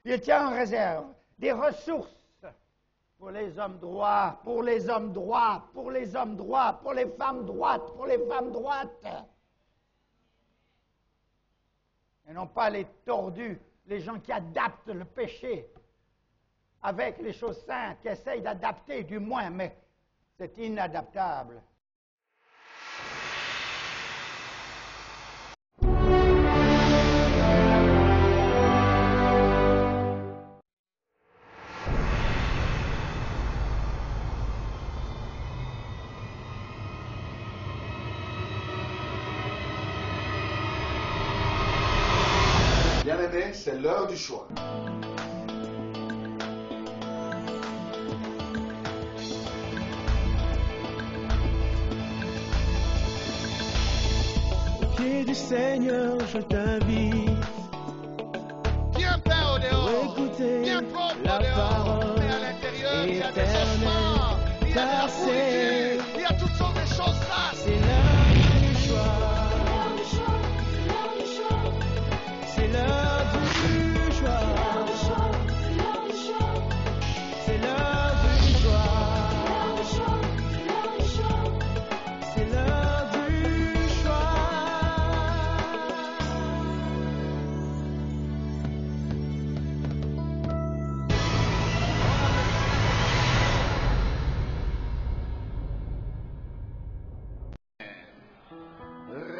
Il tient en réserve des ressources pour les hommes droits, pour les hommes droits, pour les hommes droits, pour les femmes droites, pour les femmes droites. Et non pas les tordus, les gens qui adaptent le péché avec les choses saintes, qui essayent d'adapter du moins, mais c'est inadaptable. Bien-aimés, c'est l'heure du choix. Au pied du Seigneur, je t'invite. Viens pas au dehors. Écoutez Viens propre la au dehors. parole Mais à l'intérieur, il y a des éternelle, ossements, il y a de la car c'est- pourriture, il y a toutes sortes de choses là. C'est l'heure du choix. C'est l'heure du choix. C'est l'heure du choix. C'est l'heure du choix.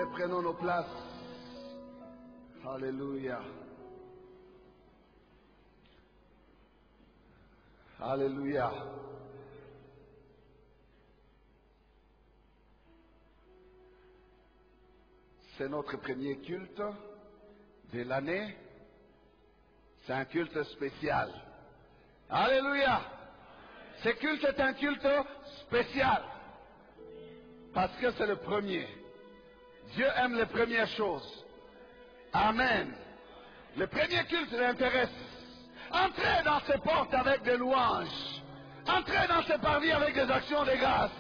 Reprenons nos places. Alléluia. Alléluia. C'est notre premier culte de l'année. C'est un culte spécial. Alléluia. Ce culte est un culte spécial. Parce que c'est le premier. Dieu aime les premières choses. Amen. Le premier culte l'intéresse. Entrez dans ces portes avec des louanges. Entrez dans ces parvis avec des actions de grâce.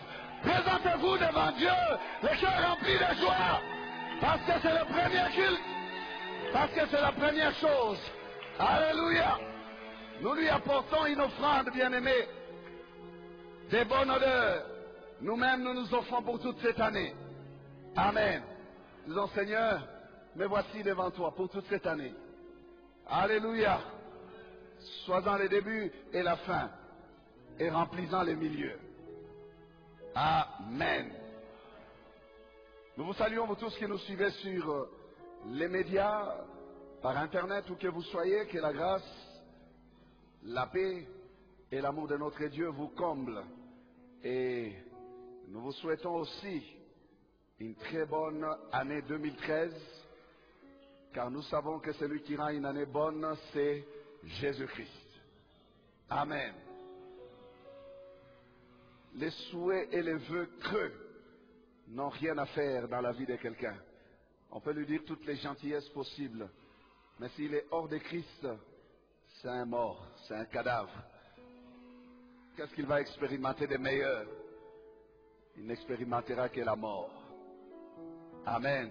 Présentez-vous devant Dieu, les cœurs remplis de joie. Parce que c'est le premier culte. Parce que c'est la première chose. Alléluia. Nous lui apportons une offrande, bien-aimée, des bonnes odeurs. Nous-mêmes, nous nous offrons pour toute cette année. Amen. Disons, Seigneur, me voici devant toi pour toute cette année. Alléluia. Sois-en le début et la fin, et remplissant le milieu. Amen. Nous vous saluons, vous tous qui nous suivez sur les médias, par Internet, où que vous soyez, que la grâce, la paix et l'amour de notre Dieu vous comblent. Et nous vous souhaitons aussi une très bonne année 2013, car nous savons que celui qui rend une année bonne, c'est Jésus-Christ. Amen. Les souhaits et les vœux creux n'ont rien à faire dans la vie de quelqu'un. On peut lui dire toutes les gentillesses possibles, mais s'il est hors de Christ, c'est un mort, c'est un cadavre. Qu'est-ce qu'il va expérimenter de meilleur? Il n'expérimentera que la mort. Amen.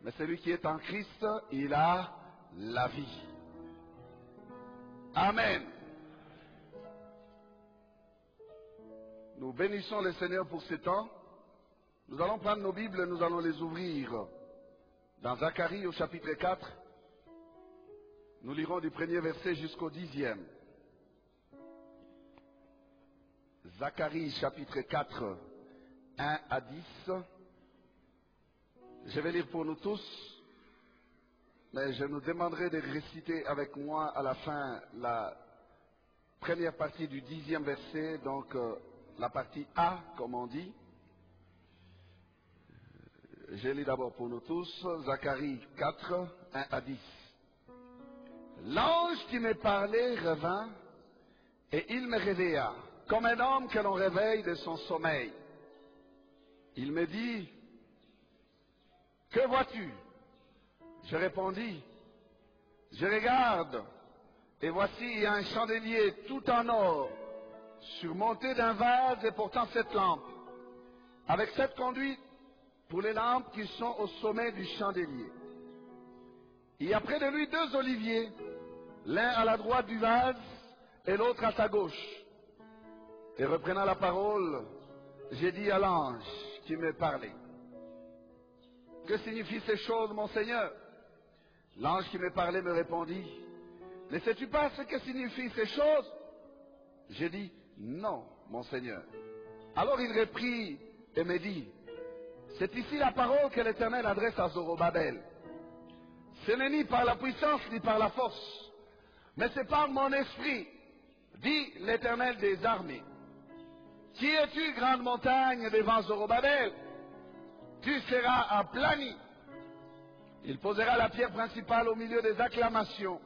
Mais celui qui est en Christ, il a la vie. Amen. Nous bénissons le Seigneur pour ce temps. Nous allons prendre nos Bibles, nous allons les ouvrir dans Zacharie au chapitre 4. Nous lirons du premier verset jusqu'au 10e. Zacharie chapitre 4, 1 à 10. Je vais lire pour nous tous, mais je nous demanderai de réciter avec moi à la fin la première partie du 10e verset, donc la partie A, comme on dit. Je lis d'abord pour nous tous, Zacharie 4, 1 à 10. L'ange qui me parlait revint, et il me réveilla, comme un homme que l'on réveille de son sommeil. Il me dit, que vois-tu? Je répondis, je regarde, et voici il y a un chandelier tout en or, surmonté d'un vase et portant 7 lampes, avec 7 conduites pour les lampes qui sont au sommet du chandelier. Il y a près de lui 2 oliviers, l'un à la droite du vase et l'autre à sa gauche. Et reprenant la parole, j'ai dit à l'ange qui me parlait, que signifient ces choses, mon Seigneur? L'ange qui me parlait me répondit, ne sais-tu pas ce que signifient ces choses? J'ai dit, non, mon Seigneur. Alors il reprit et me dit, c'est ici la parole que l'Éternel adresse à Zorobabel. Ce n'est ni par la puissance ni par la force, mais c'est par mon esprit, dit l'Éternel des armées. Qui es-tu, grande montagne, devant Zorobabel? Tu seras aplani. Il posera la pierre principale au milieu des acclamations.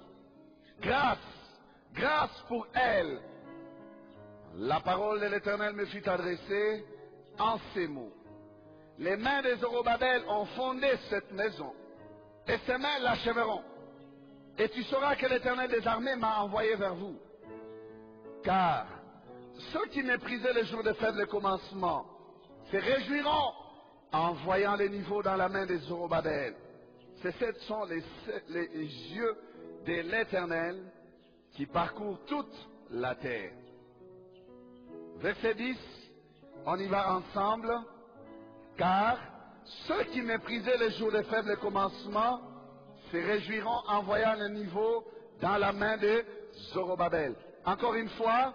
Grâce, grâce pour elle. La parole de l'Éternel me fut adressée en ces mots. Les mains de Zorobabel ont fondé cette maison, et ses mains l'achèveront. Et tu sauras que l'Éternel des armées m'a envoyé vers vous. Car ceux qui méprisaient les jours de faible commencement se réjouiront en voyant les niveaux dans la main de Zorobabel. Ce sont les yeux de l'Éternel qui parcourent toute la terre. Verset 10, on y va ensemble. Car ceux qui méprisaient les jours de faible commencement se réjouiront en voyant le niveau dans la main de Zorobabel. Encore une fois.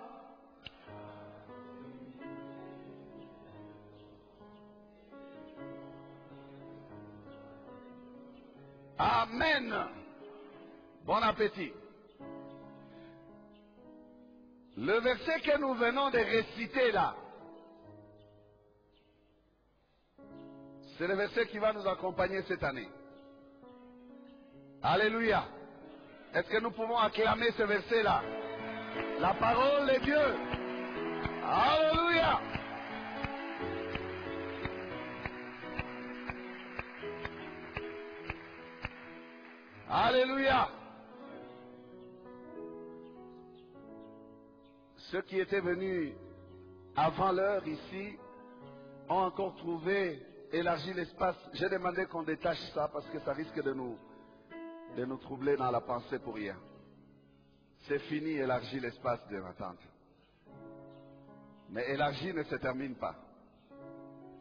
Amen. Bon appétit. Le verset que nous venons de réciter là, c'est le verset qui va nous accompagner cette année. Alléluia. Est-ce que nous pouvons acclamer ce verset-là? La parole de Dieu. Alléluia. Alléluia. Ceux qui étaient venus avant l'heure ici ont encore trouvé élargi l'espace. J'ai demandé qu'on détache ça parce que ça risque de nous troubler dans la pensée pour rien. C'est fini, élargi l'espace de ma tante. Mais élargi ne se termine pas.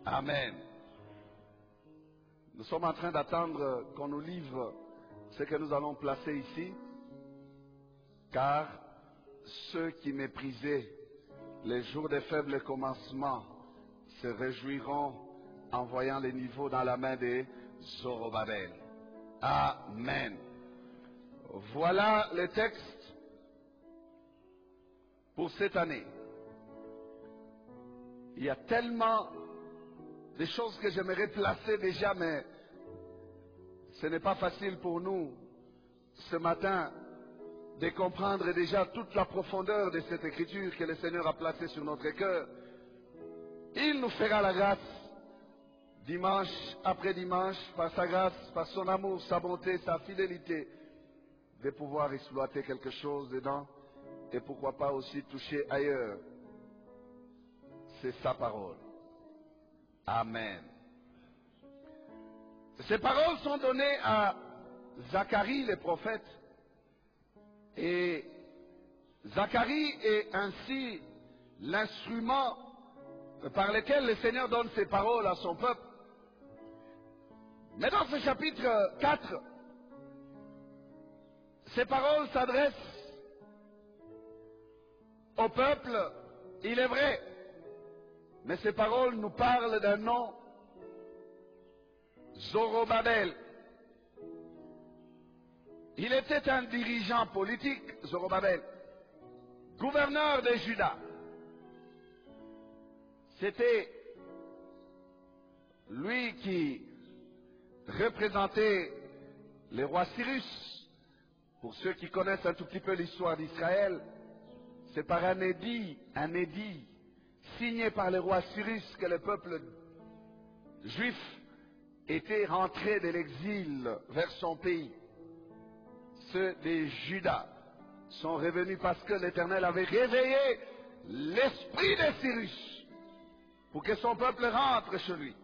Amen. Nous sommes en train d'attendre qu'on nous livre ce que nous allons placer ici. Car ceux qui méprisaient les jours de faible commencement se réjouiront en voyant les niveaux dans la main de Zorobabel. Amen. Voilà le texte pour cette année. Il y a tellement de choses que j'aimerais placer déjà, mais ce n'est pas facile pour nous ce matin de comprendre déjà toute la profondeur de cette écriture que le Seigneur a placée sur notre cœur. Il nous fera la grâce, dimanche après dimanche, par sa grâce, par son amour, sa bonté, sa fidélité, de pouvoir exploiter quelque chose dedans et pourquoi pas aussi toucher ailleurs. C'est sa parole. Amen. Ces paroles sont données à Zacharie le prophète. Et Zacharie est ainsi l'instrument par lequel le Seigneur donne ses paroles à son peuple. Mais dans ce chapitre 4, ces paroles s'adressent au peuple, il est vrai, mais ces paroles nous parlent d'un nom, Zorobabel. Il était un dirigeant politique, Zorobabel, gouverneur de Juda. C'était lui qui représentait le roi Cyrus. Pour ceux qui connaissent un tout petit peu l'histoire d'Israël, c'est par un édit signé par le roi Cyrus que le peuple juif était rentré de l'exil vers son pays. Ceux des Judas sont revenus parce que l'Éternel avait réveillé l'esprit de Cyrus pour que son peuple rentre chez lui.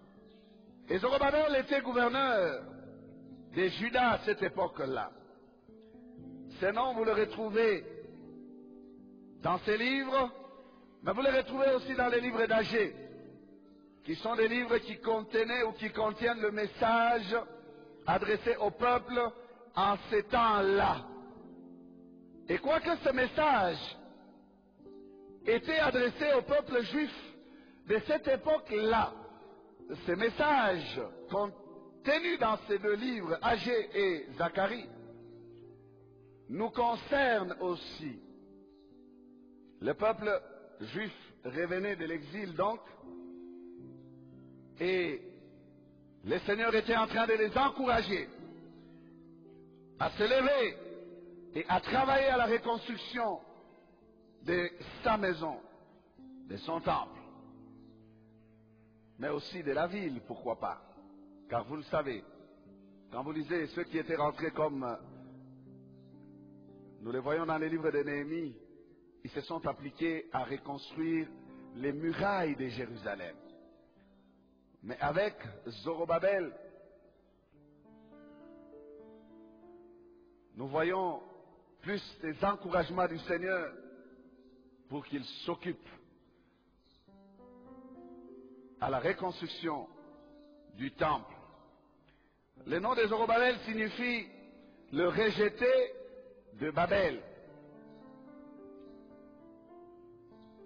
Et Zorobabel était gouverneur des Judas à cette époque-là. Ces noms, vous les retrouvez dans ces livres, mais vous les retrouvez aussi dans les livres d'Agé, qui sont des livres qui contenaient ou qui contiennent le message adressé au peuple en ces temps-là. Et quoique ce message était adressé au peuple juif de cette époque-là, ce message contenu dans ces deux livres, Agé et Zacharie, nous concerne aussi. Le peuple juif revenait de l'exil donc, et le Seigneur était en train de les encourager à se lever et à travailler à la reconstruction de sa maison, de son temple, mais aussi de la ville, pourquoi pas. Car vous le savez, quand vous lisez ceux qui étaient rentrés comme nous les voyons dans les livres de Néhémie, ils se sont appliqués à reconstruire les murailles de Jérusalem. Mais avec Zorobabel, nous voyons plus des encouragements du Seigneur pour qu'il s'occupe à la reconstruction du temple. Le nom de Zorobabel signifie le rejeté de Babel.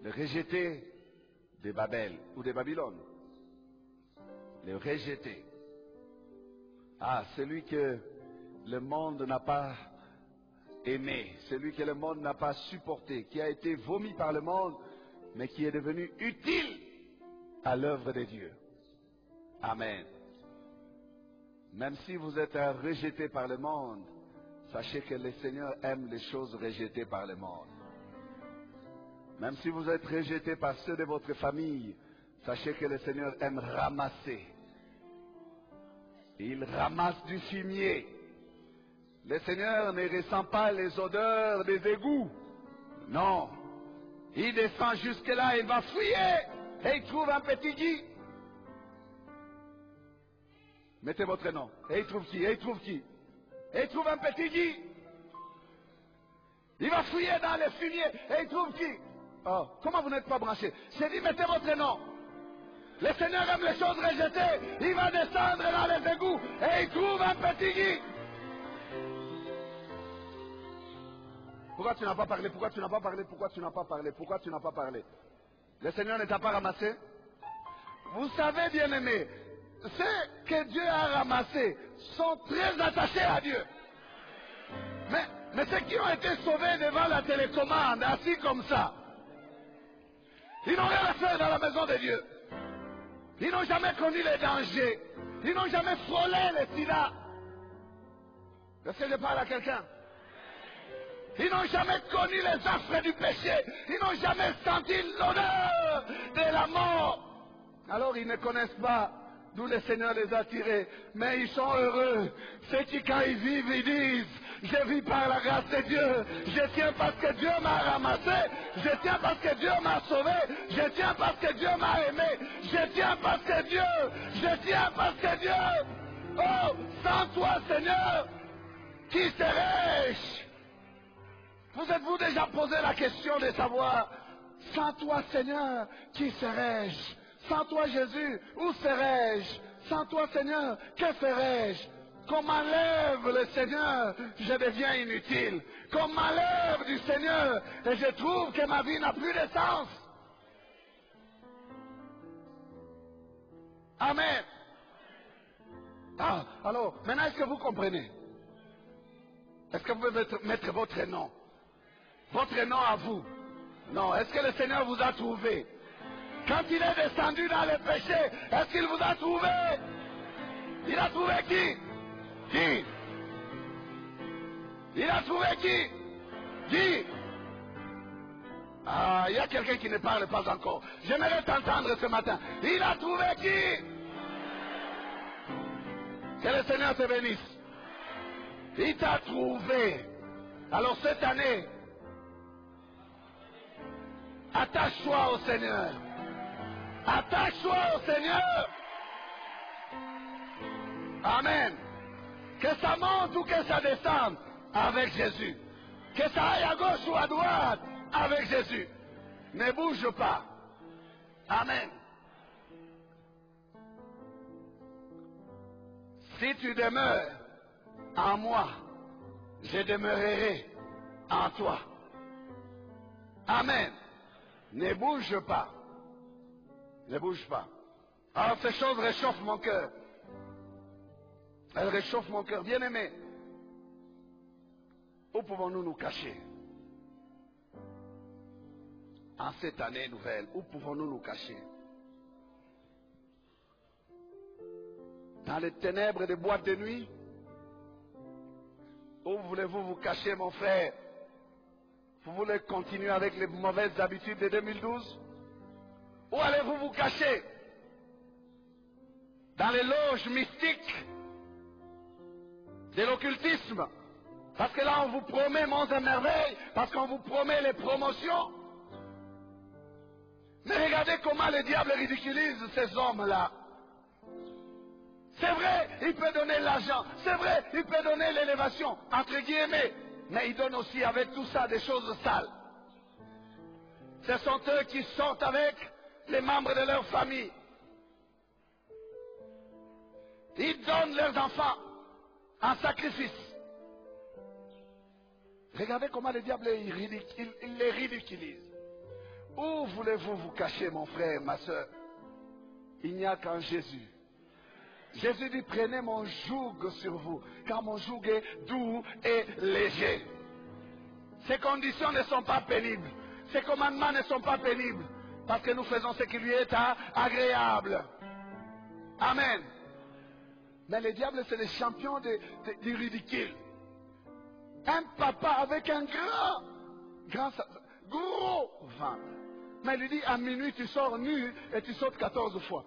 Le rejeté de Babel ou de Babylone. Le rejeté. Ah, celui que le monde n'a pas aimé, celui que le monde n'a pas supporté, qui a été vomi par le monde, mais qui est devenu utile à l'œuvre de Dieu. Amen. Même si vous êtes rejeté par le monde, sachez que le Seigneur aime les choses rejetées par le monde. Même si vous êtes rejeté par ceux de votre famille, sachez que le Seigneur aime ramasser. Il ramasse du fumier. Le Seigneur ne ressent pas les odeurs des égouts. Non. Il descend jusque-là, il va fouiller et il trouve un petit Guy. Mettez votre nom. Et il trouve qui? Et il trouve qui? Et il trouve un petit Guy. Il va fouiller dans les fumiers et il trouve qui? Oh, comment vous n'êtes pas branchés? J'ai dit, mettez votre nom. Le Seigneur aime les choses rejetées. Il va descendre dans les égouts et il trouve un petit Guy. Pourquoi tu n'as pas parlé? Pourquoi tu n'as pas parlé? Pourquoi tu n'as pas parlé? Pourquoi tu n'as pas parlé? Le Seigneur ne t'a pas ramassé? Vous savez, bien-aimés, ceux que Dieu a ramassés sont très attachés à Dieu. Mais ceux qui ont été sauvés devant la télécommande, assis comme ça, ils n'ont rien à faire dans la maison de Dieu. Ils n'ont jamais connu les dangers. Ils n'ont jamais frôlé le sida. Est-ce que je parle à quelqu'un? Ils n'ont jamais connu les affres du péché. Ils n'ont jamais senti l'odeur de la mort. Alors ils ne connaissent pas d'où le Seigneur les a tirés. Mais ils sont heureux. Ceux qui, quand ils vivent, ils disent: je vis par la grâce de Dieu. Je tiens parce que Dieu m'a ramassé. Je tiens parce que Dieu m'a sauvé. Je tiens parce que Dieu m'a aimé. Je tiens parce que Dieu. Je tiens parce que Dieu. Oh, sans toi, Seigneur, qui serais-je? Vous êtes-vous déjà posé la question de savoir, sans toi, Seigneur, qui serais-je? Sans toi, Jésus, où serais-je? Sans toi, Seigneur, que ferais-je? Qu'on m'enlève le Seigneur, je deviens inutile. Qu'on m'enlève du Seigneur, et je trouve que ma vie n'a plus de sens. Amen. Ah, alors, maintenant, est-ce que vous comprenez? Est-ce que vous pouvez mettre votre nom? Votre nom à vous? Non. Est-ce que le Seigneur vous a trouvé? Quand il est descendu dans le péché, est-ce qu'il vous a trouvé? Il a trouvé qui? Qui? Il a trouvé qui? Qui? Ah, il y a quelqu'un qui ne parle pas encore. J'aimerais t'entendre ce matin. Il a trouvé qui? Que le Seigneur te bénisse. Il t'a trouvé. Alors cette année, attache-toi au Seigneur. Attache-toi au Seigneur. Amen. Que ça monte ou que ça descende avec Jésus. Que ça aille à gauche ou à droite avec Jésus. Ne bouge pas. Amen. Si tu demeures en moi, je demeurerai en toi. Amen. Ne bouge pas. Ne bouge pas. Alors ces choses réchauffent mon cœur. Elles réchauffent mon cœur. Bien-aimé, où pouvons-nous nous cacher? En cette année nouvelle, où pouvons-nous nous cacher? Dans les ténèbres des boîtes de nuit? Où voulez-vous vous cacher, mon frère? Vous voulez continuer avec les mauvaises habitudes de 2012? Où allez-vous vous cacher? Dans les loges mystiques de l'occultisme? Parce que là, on vous promet monts et merveilles, parce qu'on vous promet les promotions. Mais regardez comment le diable ridiculise ces hommes-là. C'est vrai, il peut donner l'argent. C'est vrai, il peut donner l'élévation, entre guillemets. Mais il donne aussi avec tout ça des choses sales. Ce sont eux qui sortent avec les membres de leur famille. Ils donnent leurs enfants en sacrifice. Regardez comment le diable il les ridiculise. Où voulez-vous vous cacher, mon frère, ma soeur? Il n'y a qu'en Jésus. Jésus dit, prenez mon joug sur vous, car mon joug est doux et léger. Ces conditions ne sont pas pénibles. Ces commandements ne sont pas pénibles. Parce que nous faisons ce qui lui est agréable. Amen. Mais le diable, c'est le champion du ridicule. Un papa avec un gros ventre. Mais il lui dit, à minuit, tu sors nu et tu sautes 14 fois.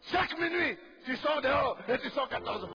Chaque minuit, tu sors dehors et tu sors 14 fois.